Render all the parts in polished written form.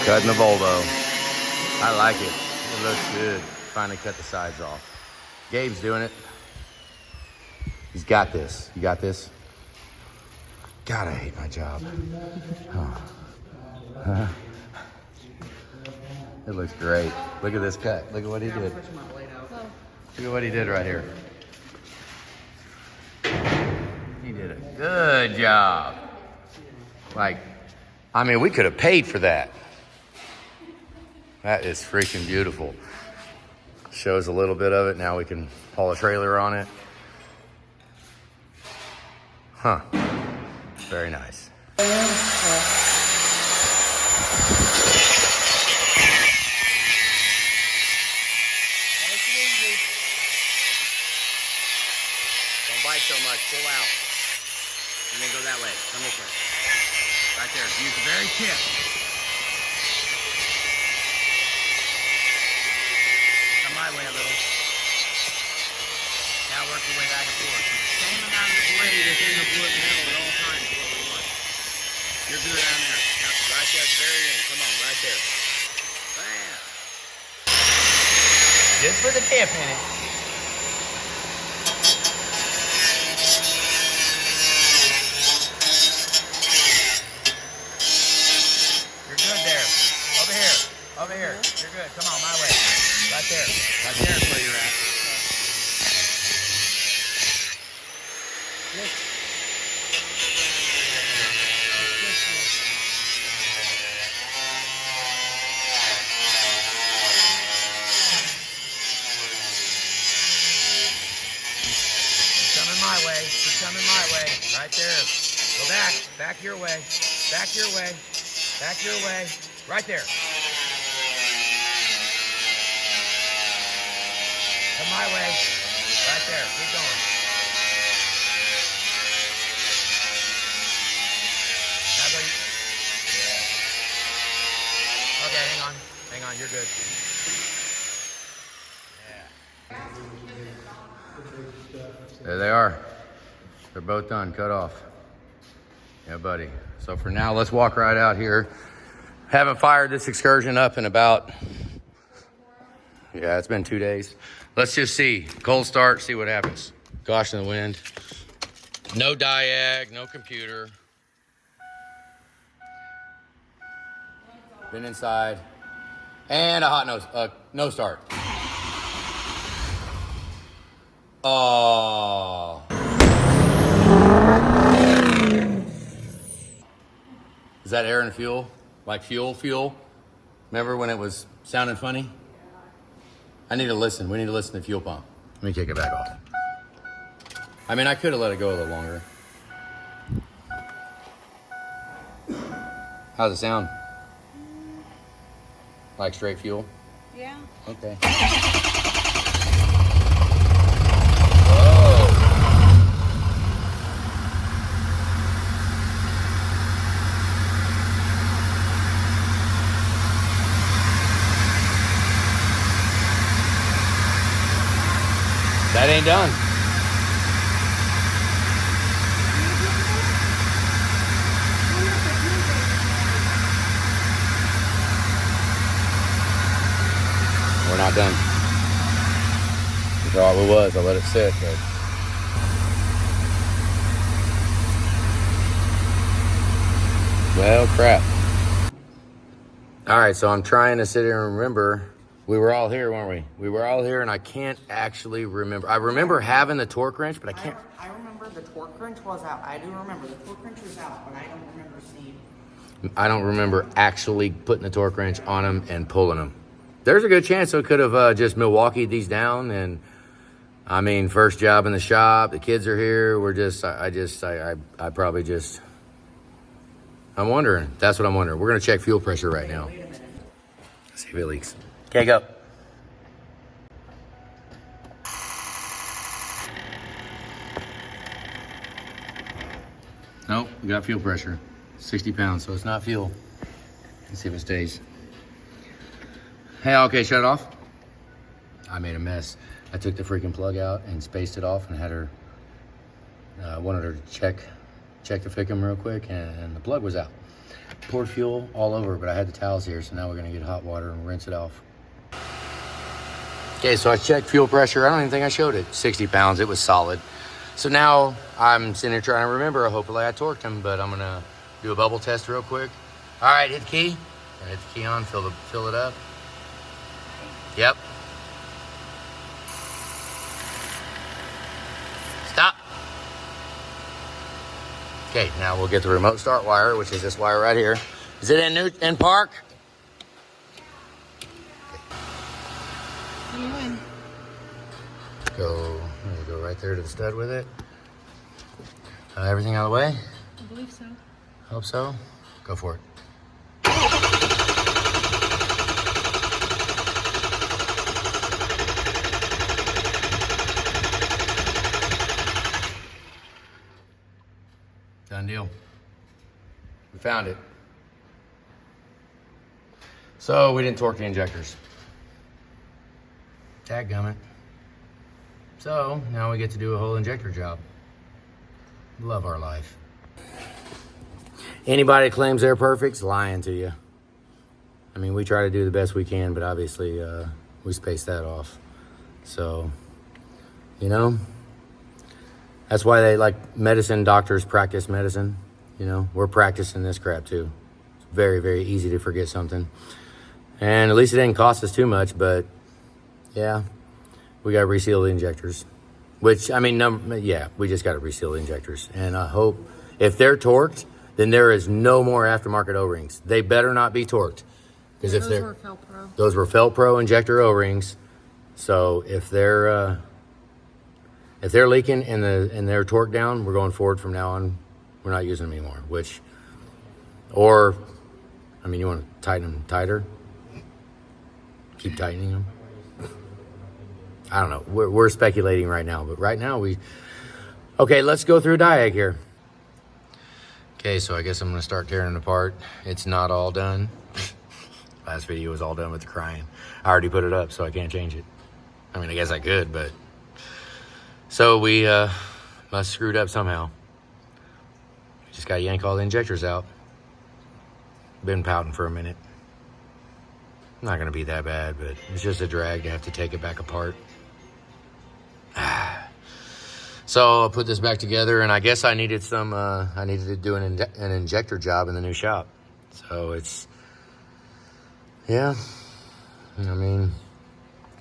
Cutting the Volvo. I like it. It looks good. Finally cut the sides off. Gabe's doing it. He's got this. You got this? God, I hate my job. It looks great. Look at this cut. Look at what he did. Look at what he did right here. He did a good job. Like, I mean, we could have paid for that. That is freaking beautiful. Shows a little bit of it. Now we can haul a trailer on it. Huh. Very nice. Don't bite so much. Pull out. And then go that way. Come this way. Right there. Use the very tip. Come my way a little. Now work your way back and forth. Same amount of blade that's in the wood metal at all times is what we want. You're good down there. Now, right there at the very end. Come on, right there. Bam. Just for the tip in it. Over here. You're good. Come on, my way. Right there. Right there is where you're at. Coming my way. Keep coming my way. Right there. Go back. Back your way. Back your way. Back your way. Right there. Come my way. Right there. Keep going. Now go. Okay, hang on. Hang on. You're good. Yeah. There they are. They're both done. Cut off. Yeah, buddy. So for now, let's walk right out here. Haven't fired this Excursion up in about, yeah, it's been 2 days. Let's just see. Cold start, see what happens. Caution the wind. No diag, no computer. Been inside. And a hot no start. Oh. Is that air and fuel? Like fuel? Remember when it was sounding funny? I need to listen. We need to listen to the fuel pump. Let me kick it back off. I mean, I could have let it go a little longer. How's it sound? Like straight fuel? Yeah. Okay. That ain't done. We're not done. We thought it was. I let it sit, but well, crap. All right, so I'm trying to sit here and remember. We were all here, weren't we? We were all here, and I can't actually remember. I remember having the torque wrench, but I can't. I remember the torque wrench was out. I do remember the torque wrench was out, but I don't remember seeing. I don't remember actually putting the torque wrench on them and pulling them. There's a good chance I could have just Milwaukee'd these down, and I mean, first job in the shop. The kids are here. We're just, I probably just. I'm wondering. That's what I'm wondering. We're gonna check fuel pressure right now. Wait a minute. See if it leaks. Okay, go. Nope, we got fuel pressure. 60 pounds, so it's not fuel. Let's see if it stays. Hey, okay, shut it off. I made a mess. I took the freaking plug out and spaced it off and had her, wanted her to check the fickum real quick, and the plug was out. poured fuel all over, but I had the towels here, so now we're gonna get hot water and rinse it off. Okay, so I checked fuel pressure. I don't even think I showed it. 60 pounds, it was solid. So now I'm sitting here trying to remember. Hopefully I torqued him, but I'm gonna do a bubble test real quick. All right, hit the key. Hit the key on, fill it up. Yep. Stop. Okay, now we'll get the remote start wire, which is this wire right here. Is it in park? Go right there to the stud with it. Everything out of the way? I believe so. Hope so. Go for it. Done deal. We found it. So we didn't torque the injectors. Dadgummit. So now we get to do a whole injector job. Love our life. Anybody claims they're perfect is lying to you. I mean, we try to do the best we can, but obviously we space that off. So, you know, that's why they like medicine doctors practice medicine. You know, we're practicing this crap too. It's very, very easy to forget something. And at least it didn't cost us too much, but yeah, we got to reseal the injectors. Which, I mean, yeah, we just got to reseal the injectors. And I hope if they're torqued, then there is no more aftermarket O-rings. They better not be torqued. Because if those were Felpro. Those were Felpro injector O-rings. So if they're leaking and they're torqued down, we're going forward from now on. We're not using them anymore. Or, I mean, you want to tighten them tighter? Keep tightening them. I don't know. We're speculating right now, but right now okay, let's go through Diag here. Okay, so I guess I'm gonna start tearing it apart. It's not all done. Last video was all done with the crying. I already put it up, so I can't change it. I mean, I guess I could, but. So we must screwed up somehow. We just gotta yank all the injectors out. Been pouting for a minute. Not gonna be that bad, but it's just a drag to have to take it back apart. So I'll put this back together, and I guess I needed to do an injector job in the new shop. So yeah, I mean,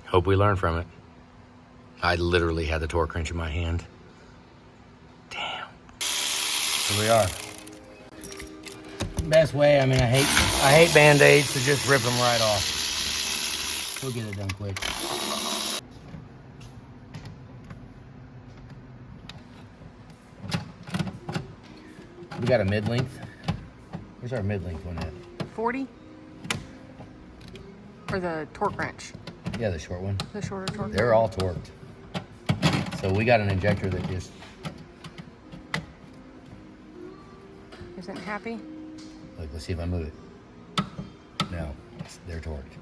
hope we learn from it. I literally had the torque wrench in my hand. Damn. Here we are. Best way, I mean, I hate Band-Aids, so just rip them right off. We'll get it done quick. We got a mid-length. Where's our mid-length one at? 40? Or the torque wrench? Yeah, the short one. The shorter torque. They're all torqued. So we got an injector that just... Isn't happy? Look, let's see if I move it. No, they're torqued.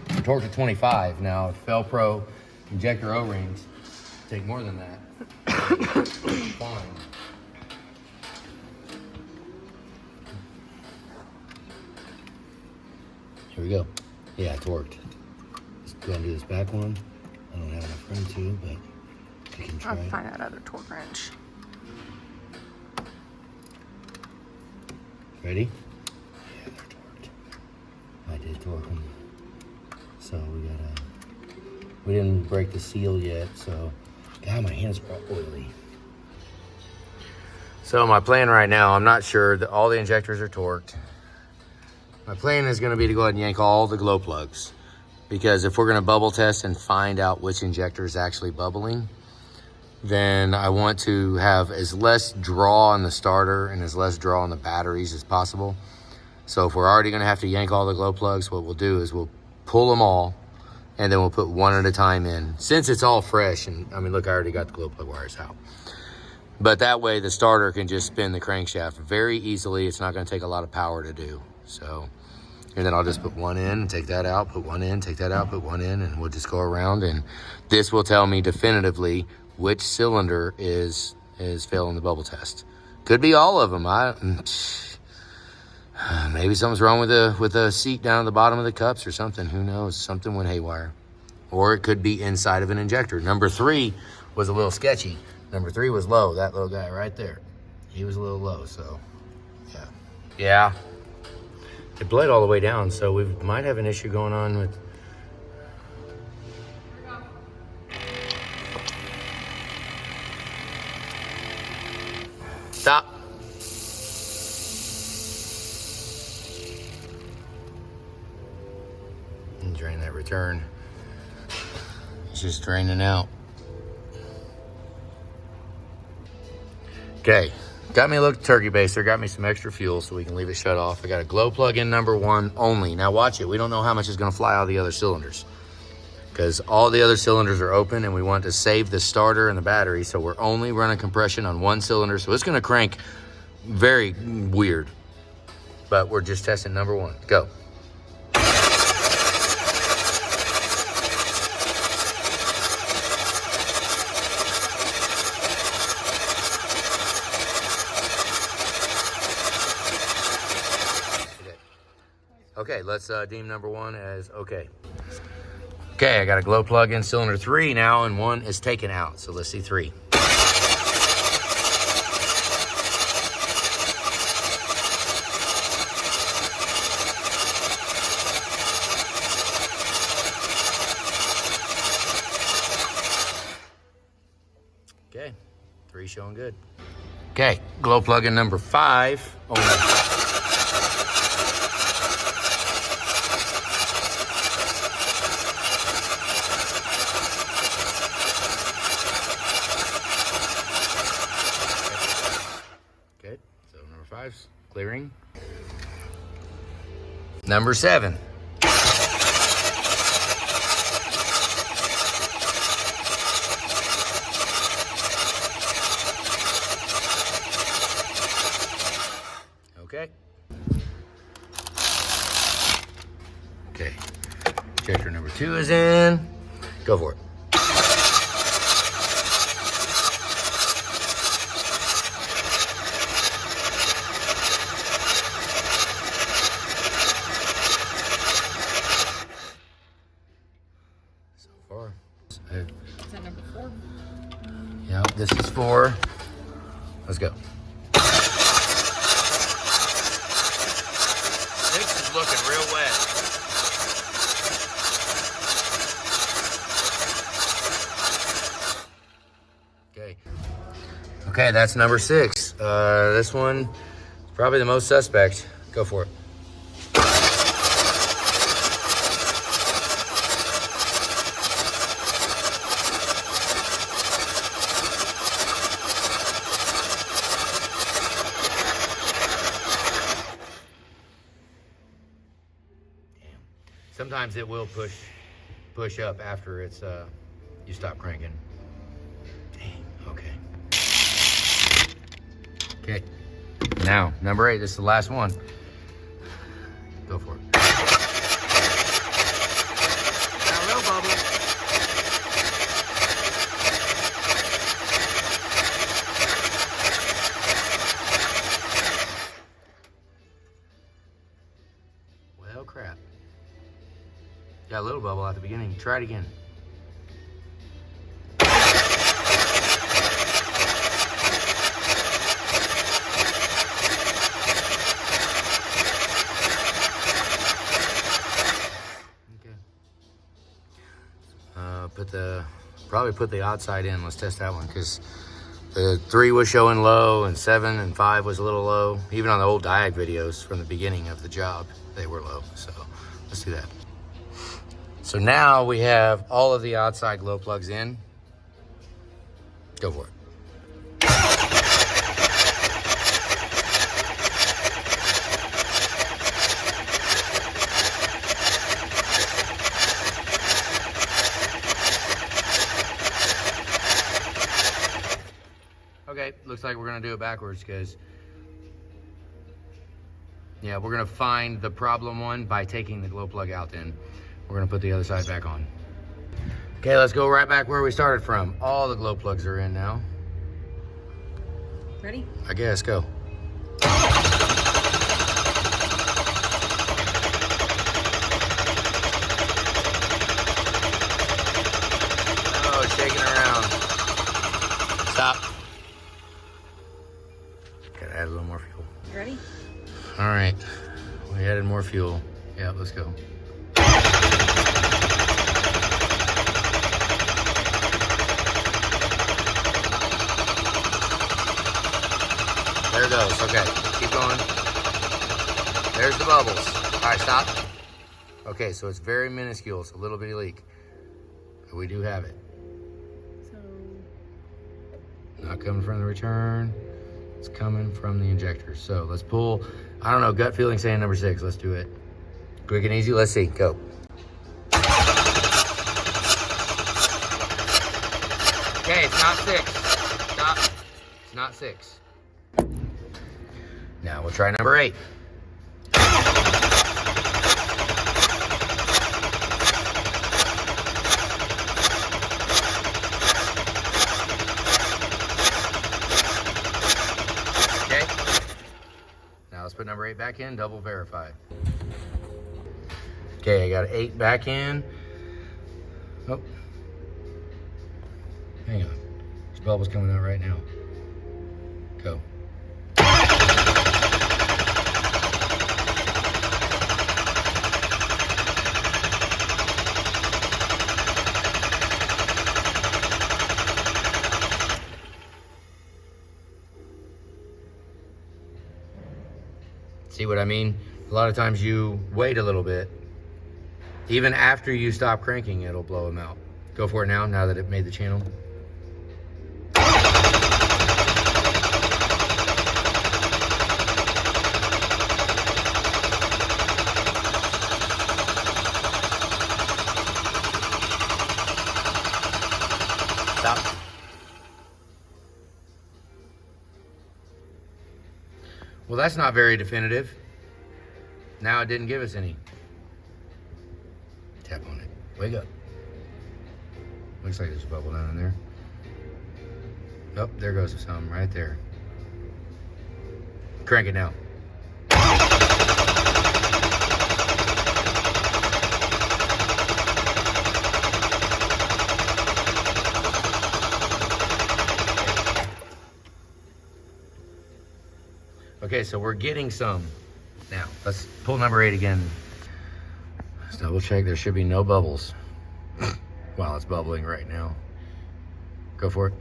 They're torqued at 25. Now, Felpro injector O-rings take more than that. Fine. Here we go. Yeah, torqued. Let's go and do this back one. I don't have enough room to, but we can try. I'll find that other torque wrench. Ready? Yeah, they're torqued. I did torque them. So we didn't break the seal yet, so, God, my hands are all oily. So my plan right now, I'm not sure that all the injectors are torqued. My plan is gonna be to go ahead and yank all the glow plugs, because if we're gonna bubble test and find out which injector is actually bubbling, then I want to have as less draw on the starter and as less draw on the batteries as possible. So if we're already gonna have to yank all the glow plugs, what we'll do is we'll pull them all and then we'll put one at a time in. Since it's all fresh, and I mean, look, I already got the glow plug wires out. But that way the starter can just spin the crankshaft very easily. It's not gonna take a lot of power to do. So, and then I'll just put one in and take that out, put one in, take that out, put one in, and we'll just go around, and this will tell me definitively which cylinder is failing the bubble test. Could be all of them. Maybe something's wrong with the seat down at the bottom of the cups or something. Who knows? Something went haywire. Or it could be inside of an injector. Number 3 was a little sketchy. Number 3 was low. That little guy right there. He was a little low, so yeah. Yeah. It bled all the way down, so we might have an issue going on with... Stop. And drain that return. It's just draining out. Okay, got me a little turkey baster, got me some extra fuel so we can leave it shut off. I got a glow plug-in number 1 only. Now watch it, we don't know how much is gonna fly out of the other cylinders because all the other cylinders are open and we want to save the starter and the battery, so we're only running compression on 1 cylinder, so it's gonna crank very weird. But we're just testing number 1. Go. Okay, let's deem number 1 as okay. Okay, I got a glow plug in cylinder 3 now, and 1 is taken out. So let's see 3. Okay, 3 showing good. Okay, glow plug in number 5. Only. Clearing. Number 7. Okay. Okay. Injector number 2 is in. Go for it. Is that number 4? Yeah, this is 4. Let's go. 6 is looking real wet. Okay. Okay, that's number 6. This one is probably the most suspect. Go for it. Sometimes it will push up after it's you stop cranking. Dang, okay. Okay. Now, number 8, this is the last one. Go for it. Got a little bubble. Well, crap. Got a little bubble at the beginning. Try it again. Okay. Probably put the outside in. Let's test that one because the 3 was showing low and 7 and 5 was a little low. Even on the old Diag videos from the beginning of the job, they were low. So let's do that. So now we have all of the outside glow plugs in. Go for it. Okay, looks like we're gonna do it backwards because, yeah, we're gonna find the problem one by taking the glow plug out then. We're gonna put the other side back on. Okay, let's go right back where we started from. All the glow plugs are in now. Ready? I guess, go. right, we added more fuel. Yeah, let's go. There it goes. Okay, keep going. There's the bubbles. All right, stop. Okay, so it's very minuscule. It's a little bitty leak. But we do have it. So, Not coming from the return. It's coming from the injector. So let's pull. I don't know, gut feeling saying number 6. Let's do it. Quick and easy. Let's see. Go. Okay, it's not 6. Stop. It's not 6. Now we'll try number 8. Okay. Now let's put number 8 back in, double verify. Okay, I got 8 back in. Oh. Hang on. This bubble's coming out right now. Go. See what I mean? A lot of times you wait a little bit. Even after you stop cranking, it'll blow them out. Go for it now that it made the channel. Stop. Well, that's not very definitive. Now it didn't give us any. Tap on it. Wake up. Looks like there's a bubble down in there. Oh, there goes some right there. Crank it now. Okay, so we're getting some. Now, let's pull number 8 again. Let's double check. There should be no bubbles. Wow, it's bubbling right now. Go for it.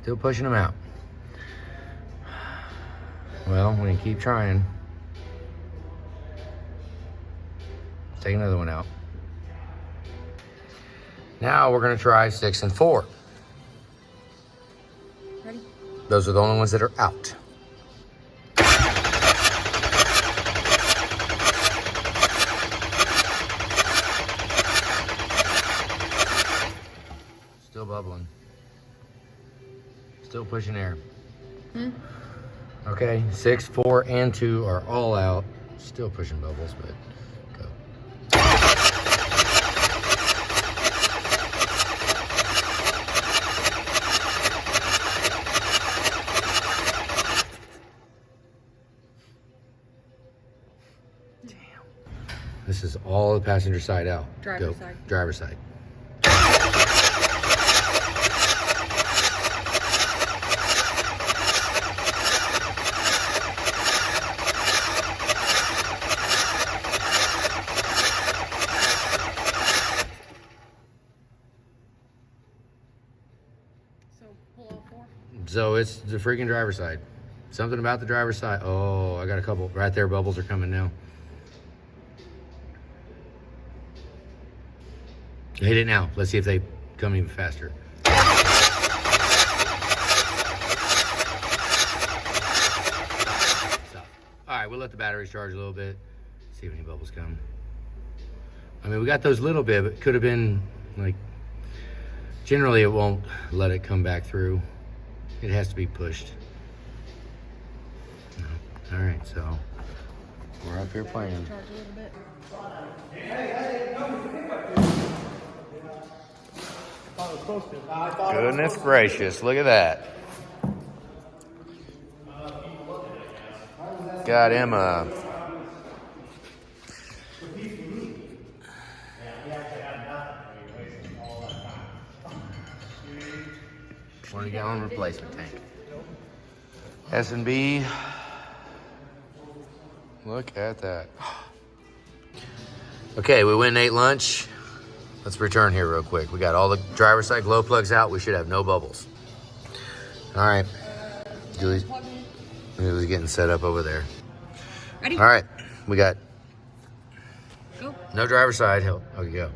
Still pushing them out. Well, we can keep trying. Let's take another one out. Now we're gonna try 6 and 4. ready? Those are the only ones that are out. Still bubbling. Still pushing air. Okay, 6, 4, and 2 are all out. Still pushing bubbles, but go. Damn. This is all the passenger side out. Driver's side. Driver's side. So it's the freaking driver's side. Something about the driver's side. Oh, I got a couple right there. Bubbles are coming now. Hit it now. Let's see if they come even faster. Stop. All right, we'll let the batteries charge a little bit. See if any bubbles come. I mean, we got those little bit, but it could have been like, generally it won't let it come back through. It has to be pushed. No. All right, so we're up here playing. Charge a little bit. was supposed to. Goodness gracious, look at that. Got him a 20-gallon replacement tank. S&B. Look at that. Okay, we went and ate lunch. Let's return here real quick. We got all the driver's side glow plugs out. We should have no bubbles. All right. Julie's getting set up over there. Ready? All right. We got Go. no driver's side. Okay, go.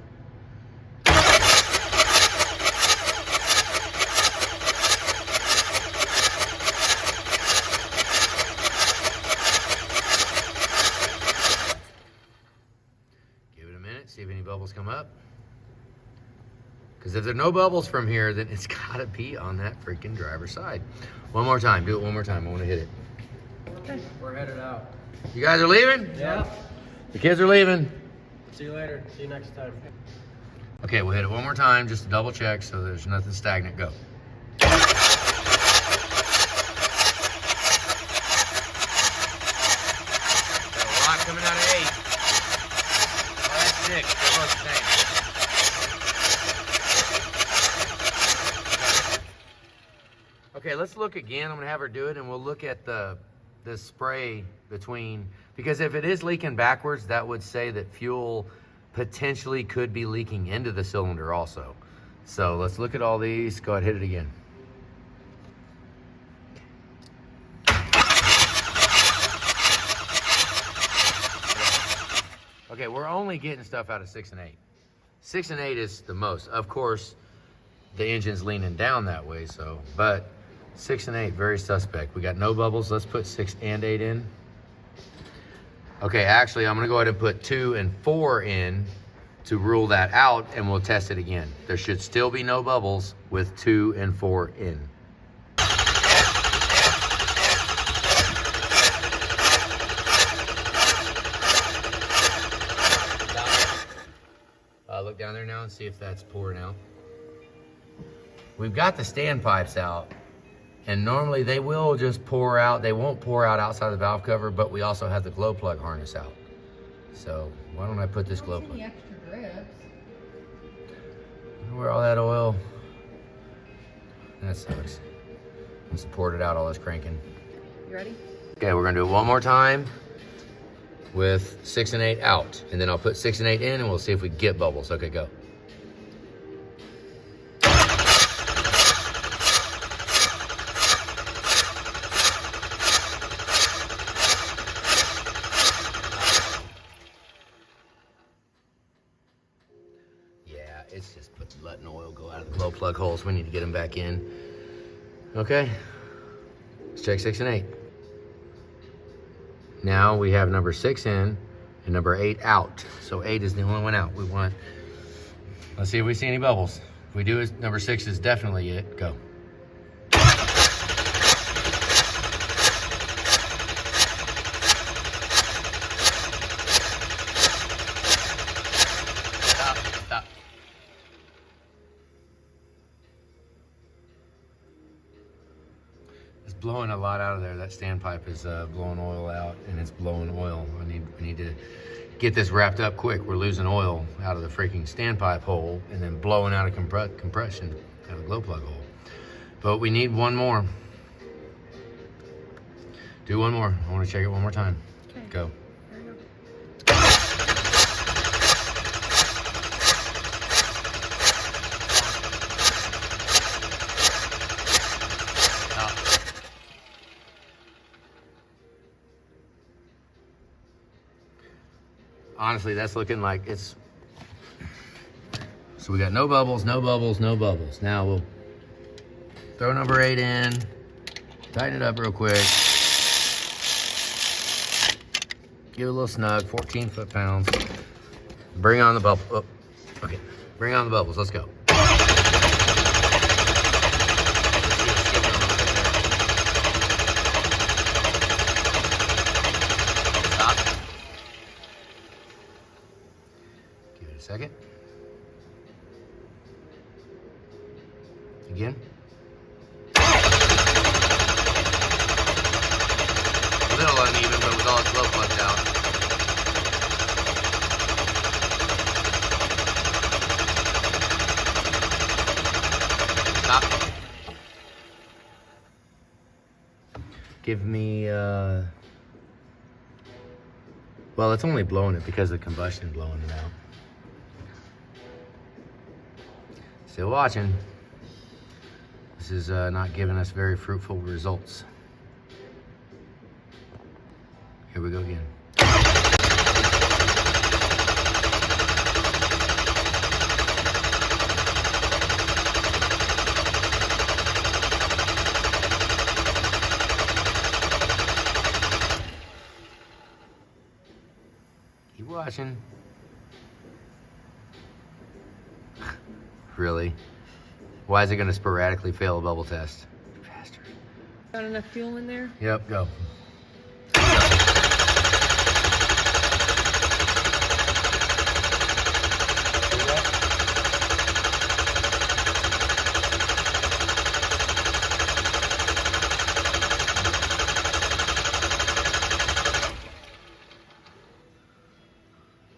Give it a minute. See if any bubbles come up. Because if there are no bubbles from here, then it's got to be on that freaking driver's side. One more time. Do it one more time. I want to hit it. Okay. We're headed out. You guys are leaving? Yeah. The kids are leaving. See you later. See you next time. Okay, we'll hit it one more time just to double check so there's nothing stagnant. Go. Got a lot coming out of 8. Oh, that's 6. They're both the same. Okay, let's look again. I'm gonna have her do it, and we'll look at the spray between, because if it is leaking backwards, that would say that fuel potentially could be leaking into the cylinder also. So let's look at all these. Go ahead, hit it again. Okay, we're only getting stuff out of 6 and 8. 6 and 8 is the most. Of course, the engine's leaning down that way, so, but 6 and 8, very suspect. We got no bubbles. Let's put 6 and 8 in. Okay, actually, I'm gonna go ahead and put 2 and 4 in to rule that out, and we'll test it again. There should still be no bubbles with 2 and 4 in. Look down there now and see if that's pouring out. We've got the standpipes out, and normally they will just pour out. They won't pour out outside the valve cover, but we also have the glow plug harness out. So why don't I put this glow plug? The extra drips. Where all that oil? That sucks. Let's pour it out, all this cranking. You ready? Okay, we're gonna do it one more time with 6 and 8 out, and then I'll put 6 and 8 in, and we'll see if we get bubbles. Okay, go. Yeah, it's just letting oil go out of the glow plug holes. We need to get them back in. Okay, let's check 6 and 8. Now we have number 6 in and number 8 out. So 8 is the only one out. Let's see if we see any bubbles. If we do, number 6 is definitely it. Go. Stop. It's blowing a lot out of there. That standpipe is blowing oil out, and it's blowing oil. We need to get this wrapped up quick. We're losing oil out of the freaking standpipe hole and then blowing out of compression out of the glow plug hole. But we need one more. Do one more. I want to check it one more time. Okay. Go. There you go. Honestly, that's looking like it's... So we got no bubbles, no bubbles, no bubbles. Now we'll throw number 8 in, tighten it up real quick. Give it a little snug, 14 foot-pounds. Bring on the bubble. Oh, okay, bring on the bubbles, let's go. Second. Again. A little uneven, but with all its glow plugs out. Stop. Give me, well, it's only blowing it because of the combustion blowing it out. Still watching. This is not giving us very fruitful results. Here we go again. Keep watching. Really? Why is it going to sporadically fail a bubble test? Bastard. Got enough fuel in there? Yep, go.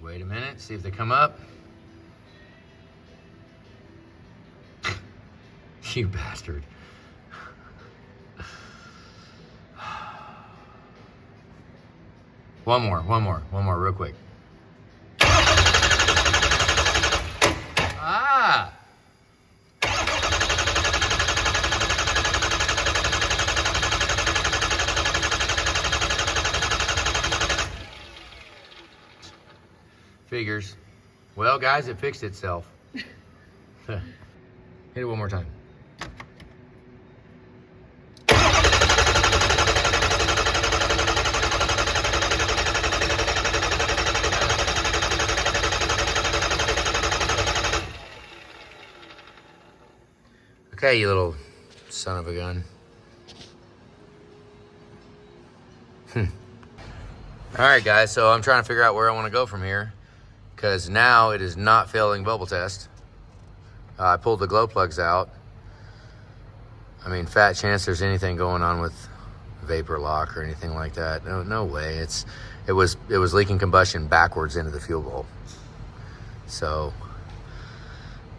Wait a minute, see if they come up. You bastard. One more, real quick. Ah! Figures. Well, guys, it fixed itself. Hit it one more time. Okay, you little son of a gun. All right, guys, so I'm trying to figure out where I want to go from here because now it is not failing bubble test. I pulled the glow plugs out. I mean, fat chance there's anything going on with vapor lock or anything like that. No way. It was leaking combustion backwards into the fuel bowl. So,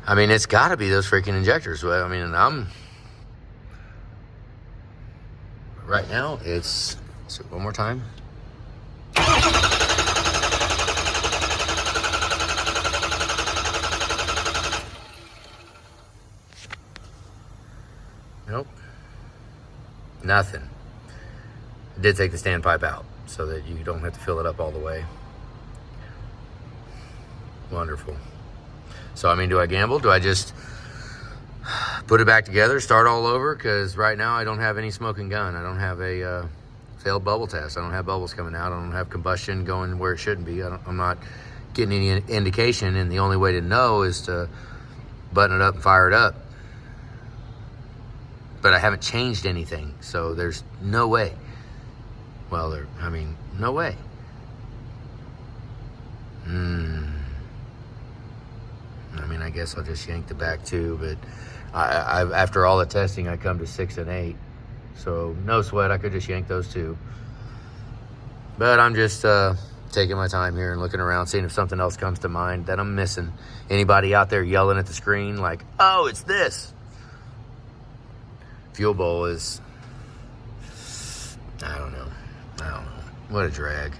I mean, it's got to be those freaking injectors. I mean, right now it's, so one more time. Nope. Nothing. I did take the standpipe out so that you don't have to fill it up all the way. Wonderful. So, I mean, do I gamble? Do I just put it back together, start all over? Because right now I don't have any smoking gun. I don't have a failed bubble test. I don't have bubbles coming out. I don't have combustion going where it shouldn't be. I'm not getting any indication, and the only way to know is to button it up and fire it up. But I haven't changed anything, so there's no way. Well, I mean, no way. I mean, I guess I'll just yank the back two, but after all the testing, I come to 6 and 8. So no sweat, I could just yank those two. But I'm just taking my time here and looking around, seeing if something else comes to mind that I'm missing. Anybody out there yelling at the screen like, oh, it's this. Fuel bowl is, I don't know. What a drag.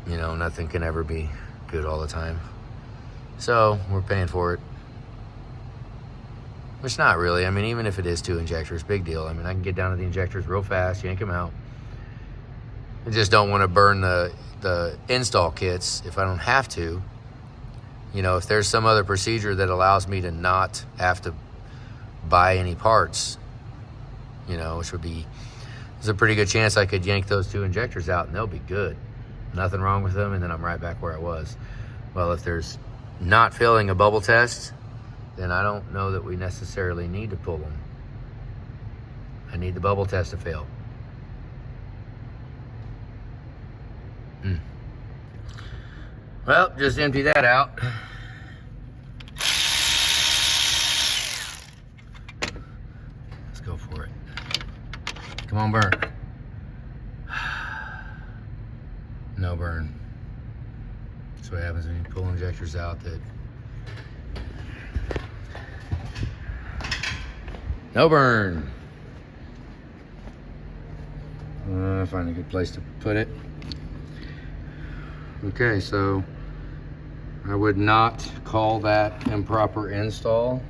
You know, nothing can ever be good all the time. So we're paying for it. Which not really. I mean, even if it is 2 injectors, big deal. I mean, I can get down to the injectors real fast, yank them out. I just don't want to burn the install kits if I don't have to. You know, if there's some other procedure that allows me to not have to buy any parts, you know, which would be, there's a pretty good chance I could yank those 2 injectors out and they'll be good. Nothing wrong with them, and then I'm right back where I was. Well, if there's not failing a bubble test, then I don't know that we necessarily need to pull them. I need the bubble test to fail. Well, just empty that out. Come on, burn. No burn. That's what happens when you pull injectors out that... No burn. Find a good place to put it. Okay, so I would not call that improper install.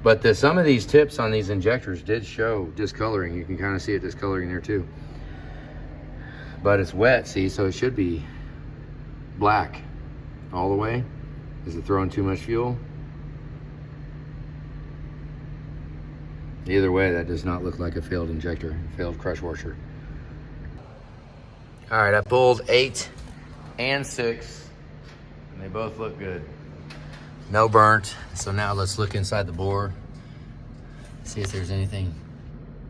But some of these tips on these injectors did show discoloring. You can kind of see it discoloring there too. But it's wet, see, so it should be black all the way. Is it throwing too much fuel? Either way, that does not look like a failed injector, failed crush washer. All right, I pulled 8 and 6, and they both look good. No burnt. So now let's look inside the bore, see if there's anything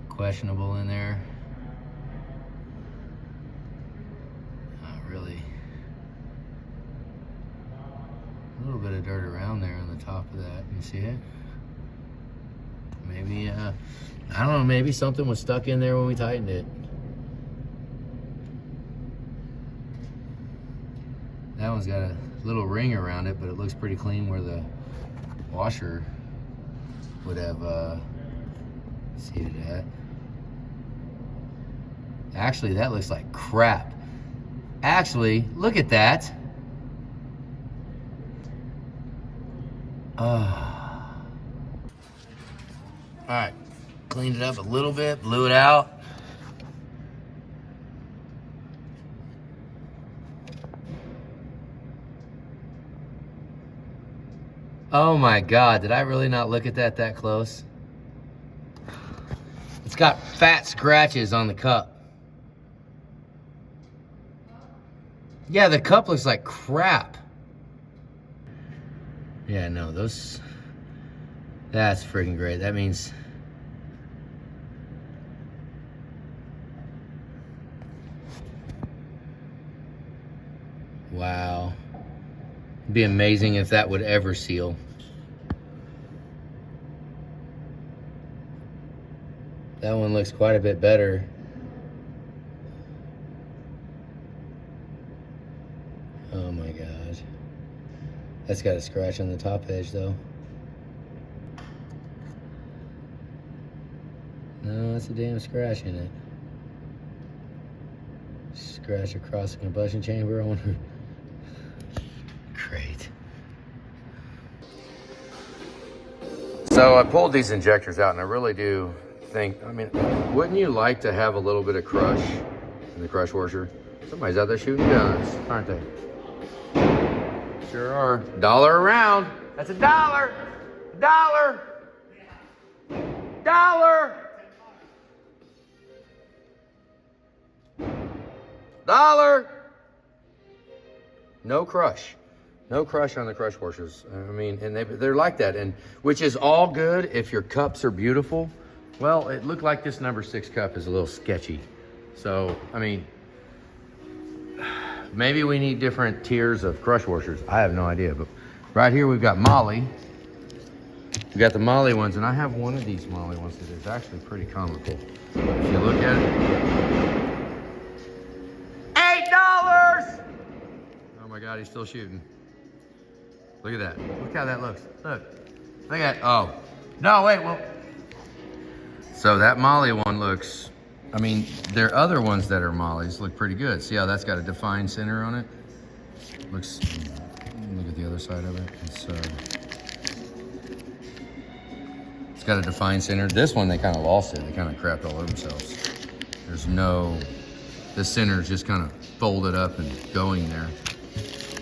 questionable in there. Not really. A little bit of dirt around there on the top of that. You see it? Maybe, I don't know, maybe something was stuck in there when we tightened it. That one's got a little ring around it, but it looks pretty clean where the washer would have seated at. Actually, that looks like crap. Actually, look at that. All right, cleaned it up a little bit, blew it out. Oh my God, did I really not look at that close? It's got fat scratches on the cup. Yeah, the cup looks like crap. Yeah, no, that's freaking great. That means wow. It'd be amazing if that would ever seal. That one looks quite a bit better. Oh my God. That's got a scratch on the top edge though. No, that's a damn scratch in it. Scratch across the combustion chamber. I wonder. Great. So I pulled these injectors out, and I really do think, I mean, wouldn't you like to have a little bit of crush in the crush washer? Somebody's out there shooting guns, aren't they? Sure are. $1 a round. That's $1. $1. $1. No crush. No crush on the crush washers. I mean, and they're like that, and which is all good if your cups are beautiful. Well, it looked like this number 6 cup is a little sketchy. So, I mean, maybe we need different tiers of crush washers. I have no idea, but right here we've got Molly. We got the Molly ones, and I have one of these Molly ones that is actually pretty comical. If you look at it, $8! Oh my God, he's still shooting. Look at that. Look how that looks. Look at, oh. No, wait, well. So that Molly one looks, I mean, their other ones that are Mollies look pretty good. See how that's got a defined center on it? Looks, look at the other side of it. It's got a defined center. This one, they kind of lost it. They kind of crapped all over themselves. There's no, the center's just kind of folded up and going there.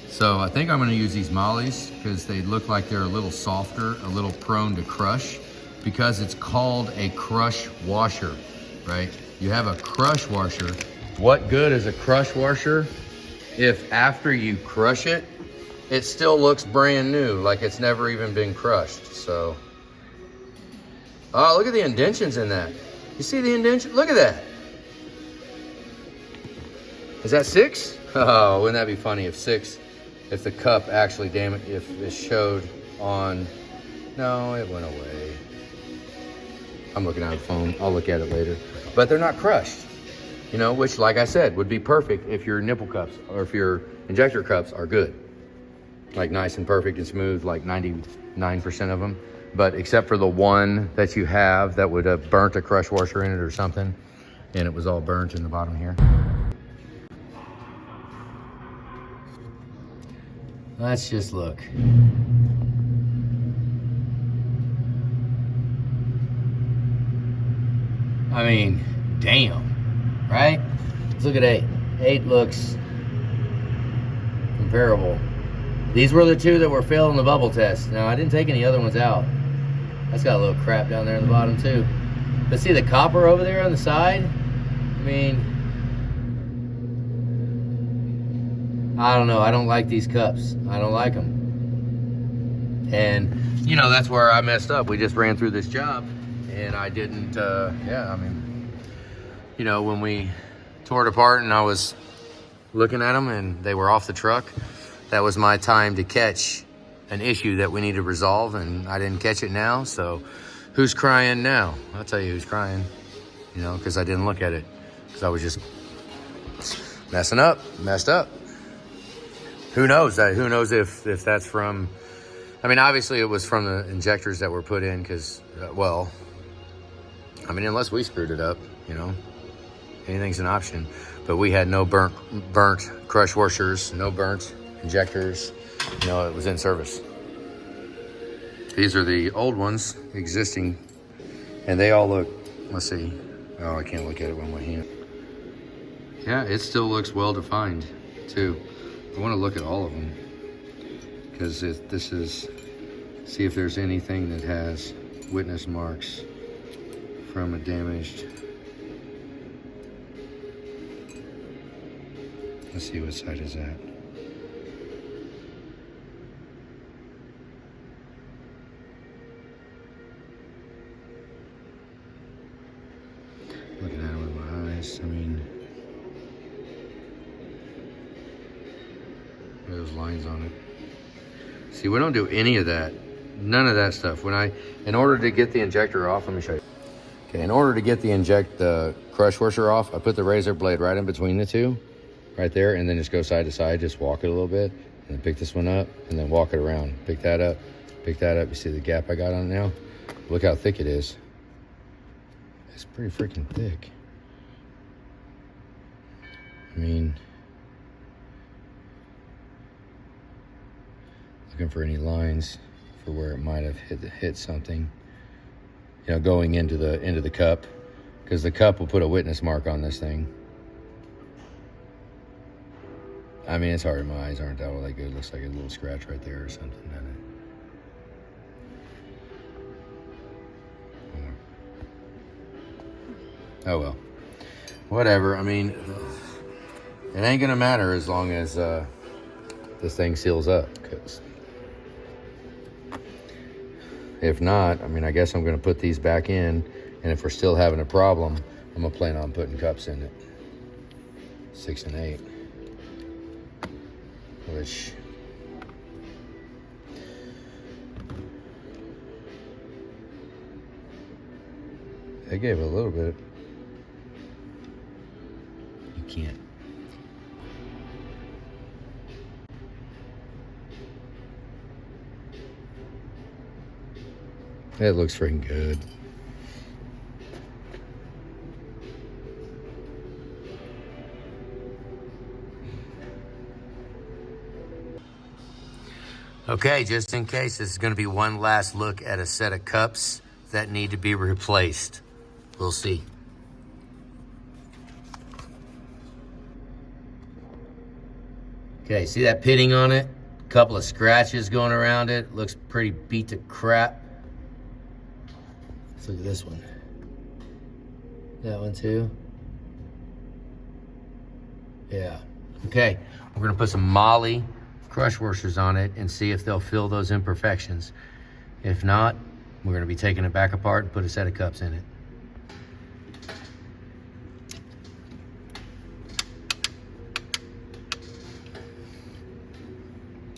So I think I'm gonna use these Mollies because they look like they're a little softer, a little prone to crush, because it's called a crush washer, right? You have a crush washer. What good is a crush washer if after you crush it, it still looks brand new, like it's never even been crushed, so. Oh, look at the indentions in that. You see the indention? Look at that. Is that 6? Oh, wouldn't that be funny if 6, if the cup actually, damn it, if it showed on No, it went away. I'm looking at the phone. I'll look at it later. But they're not crushed, you know, which, like I said, would be perfect if your nipple cups or if your injector cups are good. Like nice and perfect and smooth, like 99% of them. But except for the one that you have that would have burnt a crush washer in it or something, and it was all burnt in the bottom here. Let's just look. I mean, damn, right? Let's look at 8. 8 looks comparable. These were the 2 that were failing the bubble test. Now, I didn't take any other ones out. That's got a little crap down there in the bottom too. But see the copper over there on the side? I mean, I don't know. I don't like these cups. I don't like them. And, you know, that's where I messed up. We just ran through this job and I didn't, yeah, I mean, you know, when we tore it apart and I was looking at them and they were off the truck, that was my time to catch an issue that we need to resolve, and I didn't catch it now. So who's crying now? I'll tell you who's crying, you know, because I didn't look at it, because I was just messed up. Who knows if that's from, I mean, obviously it was from the injectors that were put in, because well, I mean, unless we screwed it up, you know, anything's an option. But we had no burnt crush washers, no burnt injectors. You know, it was in service. These are the old ones, existing, and they all look, let's see. Oh, I can't look at it with my hand. Yeah, it still looks well defined too. I want to look at all of them because this is, see if there's anything that has witness marks from a damaged. Let's see what side is that. Looking at it with my eyes, I mean, those lines on it. See, we don't do any of that. None of that stuff. In order to get the injector off, let me show you. Okay, in order to get the crush washer off, I put the razor blade right in between the 2, right there, and then just go side to side, just walk it a little bit, and then pick this one up, and then walk it around. Pick that up, pick that up. You see the gap I got on it now? Look how thick it is. It's pretty freaking thick. I mean, looking for any lines for where it might have hit something. You know, going into the cup, because the cup will put a witness mark on this thing. I mean, it's hard. My eyes aren't all that good. Looks like a little scratch right there or something, doesn't it? Oh well, whatever. I mean, it ain't gonna matter as long as this thing seals up, because if not, I mean, I guess I'm gonna put these back in, and if we're still having a problem, I'm gonna plan on putting cups in it, 6 and 8, which they gave a little bit. Can't. It looks freaking good. Okay, just in case, this is going to be one last look at a set of cups that need to be replaced. We'll see. Okay, see that pitting on it? A couple of scratches going around it. Looks pretty beat to crap. Let's look at this one. That one too. Yeah. Okay, we're gonna put some Molly crush washers on it and see if they'll fill those imperfections. If not, we're gonna be taking it back apart and put a set of cups in it.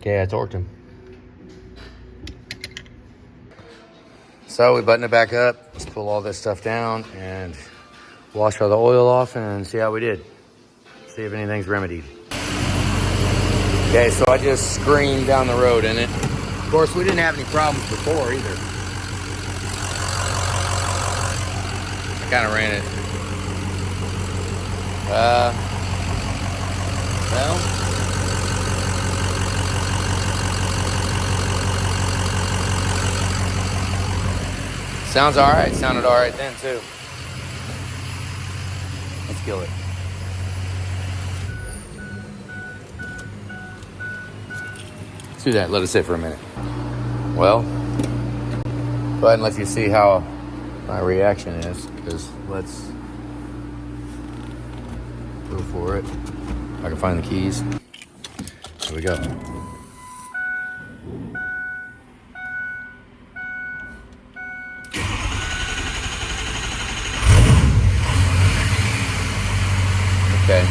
Okay, I torqued him. So we button it back up. Let's pull all this stuff down and wash all the oil off and see how we did. See if anything's remedied. Okay, so I just screamed down the road in it. Of course, we didn't have any problems before either. I kind of ran it. Well, sounds all right. Sounded all right then too. Let's kill it. Let's do that. Let it sit for a minute. Well, go ahead and let you see how my reaction is, because let's go for it. If I can find the keys. Here we go. Okay.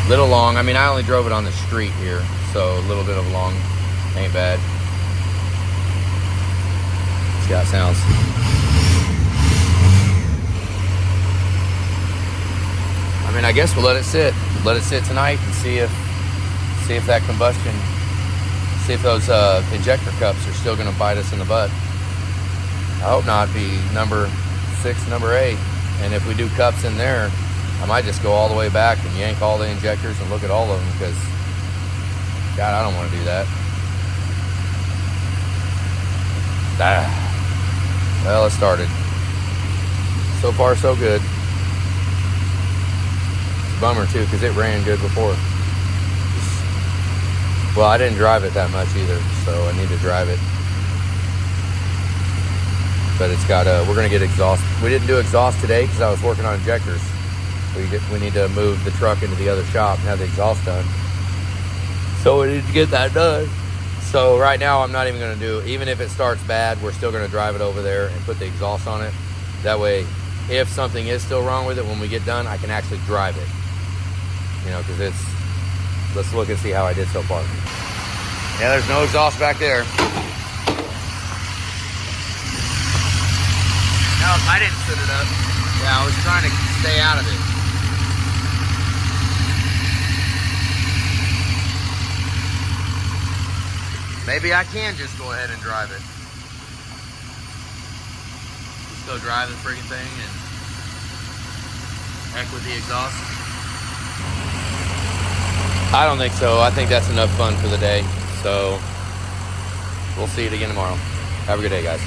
Little long. I mean, I only drove it on the street here, so a little bit of long ain't bad. See how it sounds. I mean, I guess we'll let it sit. Let it sit tonight and see if that combustion, see if those injector cups are still going to bite us in the butt. I hope not. Be number 6, number 8. And if we do cups in there, I might just go all the way back and yank all the injectors and look at all of them, because, God, I don't want to do that. Well, it started. So far, so good. It's a bummer, too, because it ran good before. Well, I didn't drive it that much either, so I need to drive it. But it's got we're going to get exhaust. We didn't do exhaust today because I was working on injectors. We need to move the truck into the other shop and have the exhaust done. So we need to get that done. So right now I'm not even going to do, even if it starts bad, we're still going to drive it over there and put the exhaust on it. That way, if something is still wrong with it, when we get done, I can actually drive it. You know, because let's look and see how I did so far. Yeah, there's no exhaust back there. No, I didn't set it up. Yeah, I was trying to stay out of it. Maybe I can just go ahead and drive it. Just go drive the friggin' thing and heck with the exhaust. I don't think so. I think that's enough fun for the day. So we'll see it again tomorrow. Have a good day, guys.